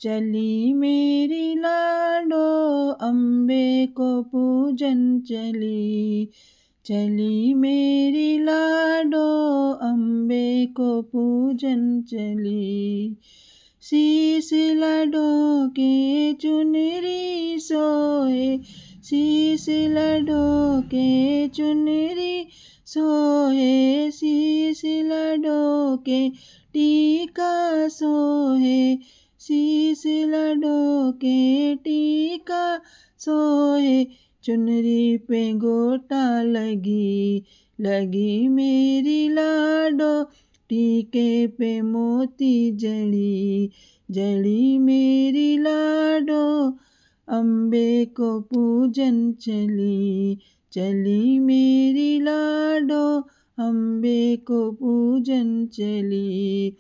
चली मेरी लाडो अम्बे को पूजन चली। चली मेरी लाडो अम्बे को पूजन चली। शीश लाडो के चुनरी सोए, शीश लाडो के चुनरी सोए, शीश लाडो के टीका सोए, शीश लाडो के टीका सोए। चुनरी पे गोटा लगी, लगी मेरी लाडो, टीके पे मोती जड़ी, जड़ी मेरी लाडो। अम्बे को पूजन चली, चली मेरी लाडो अम्बे को पूजन चली।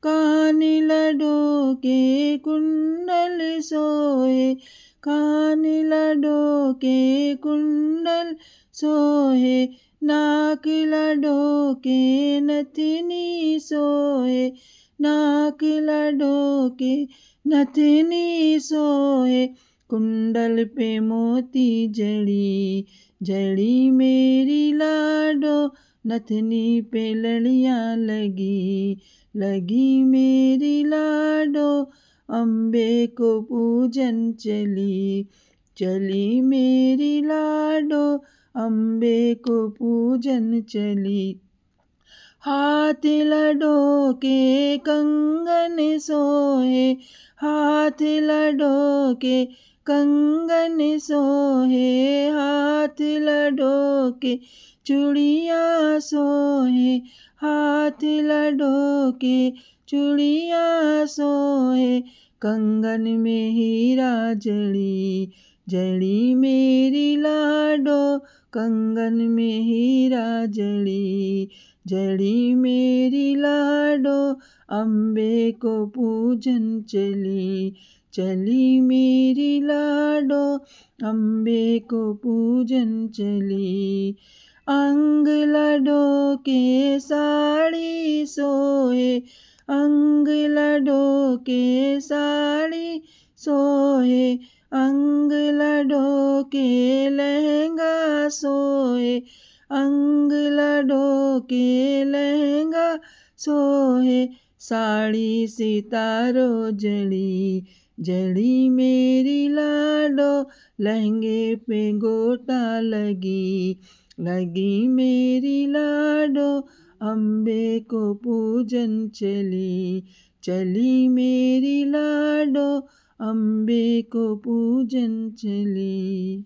कान लाडो के कुंडल सोए, कान लाडो के कुंडल सोए, नाक लाडो के नथनी सोए, नाक लाडो के नथनी सोए। कुंडल पे मोती जड़ी, जड़ी मेरी लाडो, नथनी पे लड़ियाँ लगी, लगी मेरी लाडो। अम्बे को पूजन चली, चली मेरी लाडो अम्बे को पूजन चली। हाथ लाडो के कंगन सोए, हाथ लाडो के कंगन सोए, हाथ लाडो के चूड़ियाँ सोए, हाथ लाडो के चूड़ियाँ सोए। कंगन में हीरा जड़ी, जड़ी मेरी लाडो, कंगन में हीरा जड़ी, जड़ी मेरी लाडो। अम्बे को पूजन चली, चली मेरी लाडो अम्बे को पूजन चली। अंग लाडो के साड़ी सोए, अंग लाडो के साड़ी सोए, अंग लाडो के लहंगा सोए, अंग लाडो के लहंगा सोए। साड़ी सितारो जड़ी, जड़ी मेरी लाडो, लहंगे पे गोटा लगी, लगी मेरी लाडो। अम्बे को पूजन चली, चली मेरी लाडो अम्बे को पूजन चली।